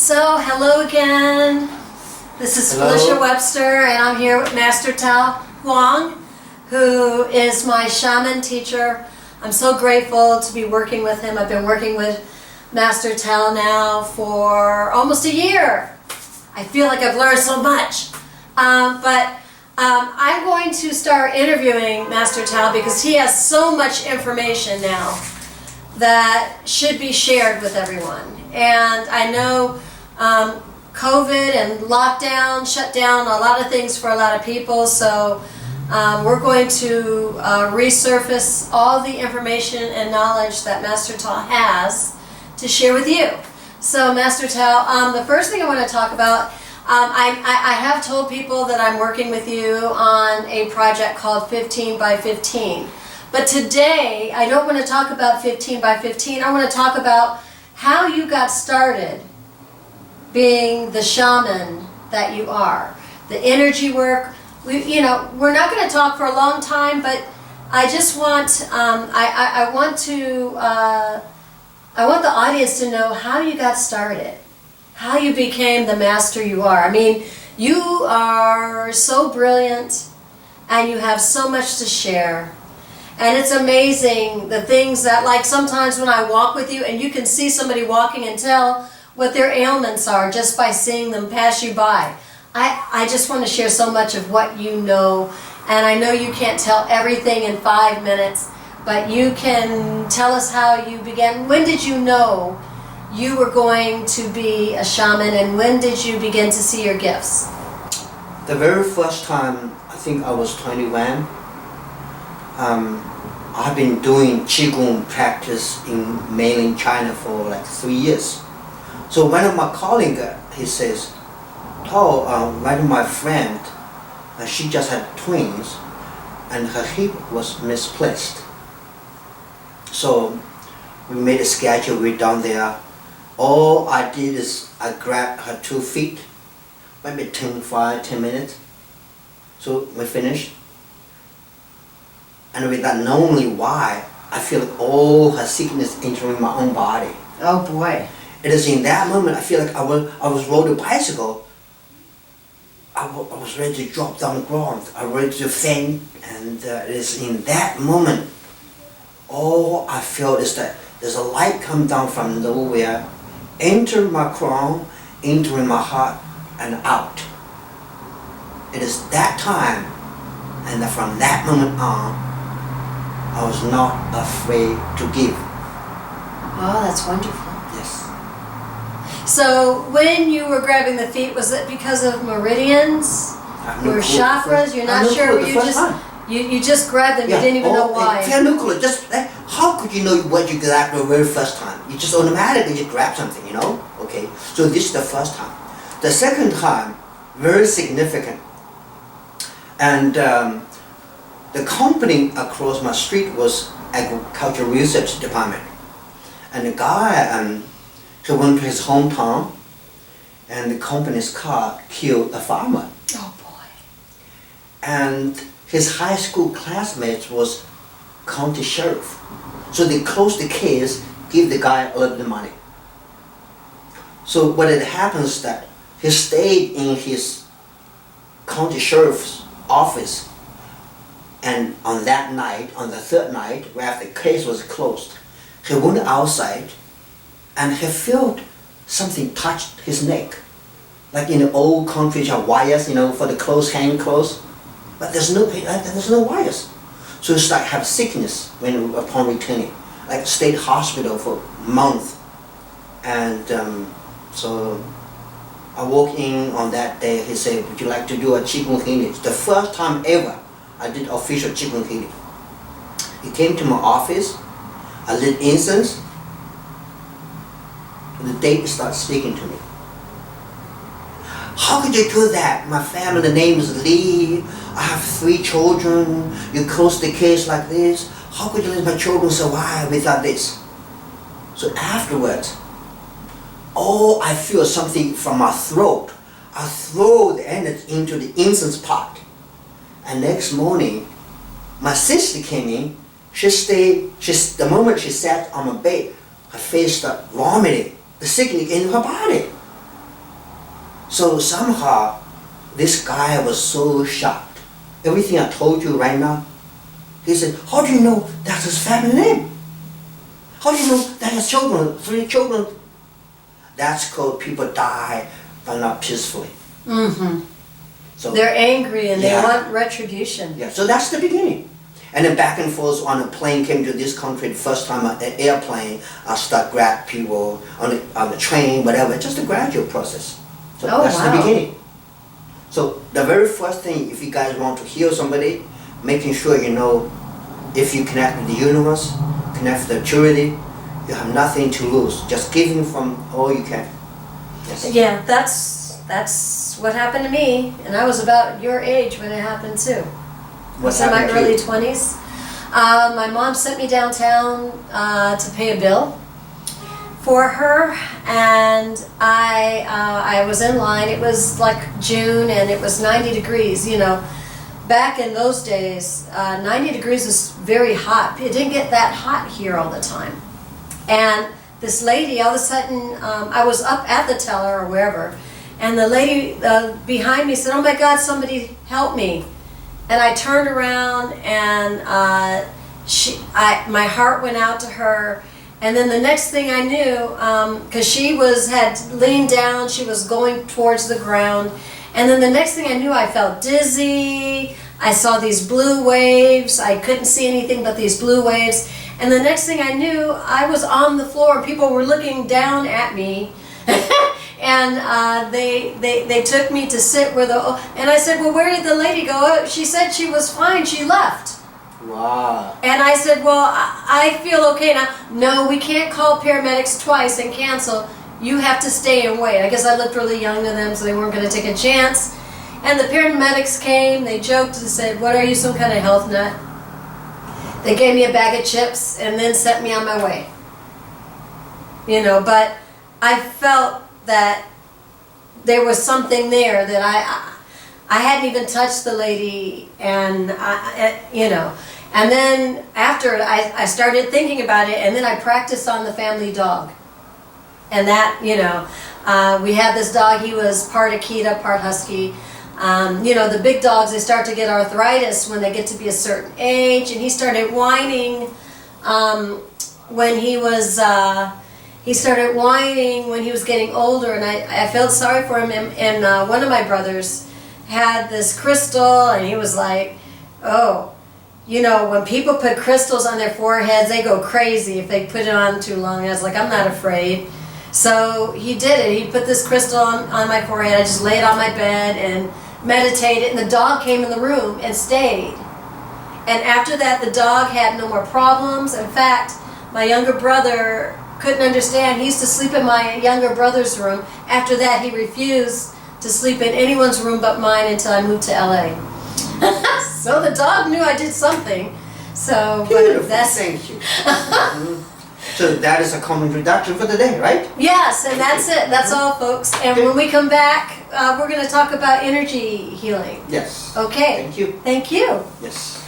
So, hello again. This is Hello. Felicia Webster, and I'm here with Master Tao Huang, who is my shaman teacher. I'm so grateful to be working with him. I've been working with Master Tao now for almost a year. I feel like I've learned so much. I'm going to start interviewing Master Tao because he has so much information now that should be shared with everyone. And I know COVID and lockdown shut down a lot of things for a lot of people, so we're going to resurface all the information and knowledge that Master Tao has to share with you. So Master Tao, the first thing I want to talk about, I have told people that I'm working with you on a project called 15 by 15. But today, I don't want to talk about 15 by 15. I want to talk about how you got started being the shaman that you are. The energy work. We're not going to talk for a long time, but I just want I want the audience to know how you got started, how you became the master you are. I mean, you are so brilliant, and you have so much to share. And it's amazing the things that, like sometimes when I walk with you and you can see somebody walking and tell what their ailments are just by seeing them pass you by. I just want to share so much of what you know, and I know you can't tell everything in 5 minutes, but you can tell us how you began. When did you know you were going to be a shaman, and when did you begin to see your gifts? The very first time, I think I was 21. I've been doing Qigong practice in mainland China for like 3 years. So one of my colleagues, he says, one of my friend, she just had twins and her hip was misplaced. So we made a schedule, we're down there. All I did is I grabbed her 2 feet, maybe 10 minutes. So we finished. And without knowing why, I feel like all her sickness entering my own body. Oh boy. It is in that moment I feel like I was riding a bicycle. I was ready to drop down the ground. I was ready to faint, and it is in that moment all I feel is that there's a light come down from nowhere, enter my crown, entering my heart, and out. It is that time, and from that moment on, I was not afraid to give. Oh, that's wonderful. Yes. So when you were grabbing the feet, was it because of meridians or chakras? You're not sure. You just grabbed them. You didn't even know why. No clue. Just how could you know what you grabbed the very first time? You just automatically just grab something, Okay. So this is the first time. The second time, very significant. And the company across my street was agricultural research department. And the guy, he went to his hometown, and the company's car killed a farmer. Oh boy. And his high school classmates was county sheriff. So they closed the case, give the guy a little bit of money. So what it happens that he stayed in his county sheriff's office, and on that night, on the third night, after the case was closed, he went outside and he felt something touched his neck. Like in the old country, you have wires, for the clothes, hang clothes. But there's no wires. So it's like have sickness upon returning. Like stayed hospital for a month. And so I walked in on that day, he said, would you like to do a Qigong healing? It's the first time ever I did official Qigong healing. He came to my office, I lit incense, and the date started speaking to me. How could you do that? My family, the name is Lee, I have 3 children, you close the case like this, how could you let my children survive without this? So afterwards, I feel something from my throat. I throw the energy into the incense pot. And next morning, my sister came in. The moment she sat on my bed, her face started vomiting the sickness in her body. So somehow, this guy was so shocked. Everything I told you right now, he said, how do you know that's his family name? How do you know that his children, 3 children? That's called people die, but not peacefully. Mm-hmm. So They're angry and Yeah. they want retribution. yeah, so that's the beginning. And then back and forth on a plane came to this country, the first time an airplane, I start grab people on the train, whatever, just a gradual process. So Oh, that's wow. the beginning. So the very first thing, if you guys want to heal somebody, making sure you know if you connect with the universe, connect with the purity, you have nothing to lose. Just giving from all you can. Yes. Yeah, that's what happened to me, and I was about your age when it happened too. I was in my happened to early you? 20s. My mom sent me downtown to pay a bill for her, and I was in line. It was like June, and it was 90 degrees. You know, back in those days, 90 degrees was very hot. It didn't get that hot here all the time. And this lady, all of a sudden, I was up at the teller or wherever, and the lady behind me said, "Oh my God, somebody help me!" And I turned around, and my heart went out to her. And then the next thing I knew, because she had leaned down, she was going towards the ground. And then the next thing I knew, I felt dizzy. I saw these blue waves. I couldn't see anything but these blue waves. And the next thing I knew, I was on the floor, and people were looking down at me. And they took me to sit where and I said, "Well, where did the lady go?" "Oh, she said she was fine. She left." Wow. And I said, "Well, I feel okay now." "No, we can't call paramedics twice and cancel. You have to stay and wait." I guess I looked really young to them, so they weren't going to take a chance. And the paramedics came. They joked and said, "What are you, some kind of health nut?" They gave me a bag of chips and then sent me on my way. You know, but I felt that there was something there that I hadn't even touched the lady, and you know. And then after I started thinking about it, and then I practiced on the family dog. And that, you know, we had this dog. He was part Akita, part Husky. You know, the big dogs, they start to get arthritis when they get to be a certain age, and he started whining when he was getting older, and I felt sorry for him. And one of my brothers had this crystal, and he was like, "Oh, you know, when people put crystals on their foreheads, they go crazy if they put it on too long." And I was like, "I'm not afraid." So he did it. He put this crystal on my forehead. I just laid on my bed and meditated, and the dog came in the room and stayed. And after that, the dog had no more problems. In fact, my younger brother couldn't understand. He used to sleep in my younger brother's room. After that, he refused to sleep in anyone's room but mine until I moved to LA. So the dog knew I did something. So, Beautiful. but Thank you. So that is a common introduction for the day, right? Yes, and that's it. That's all, folks. And when we come back, we're going to talk about energy healing. Yes. Okay. Thank you. Thank you. Yes.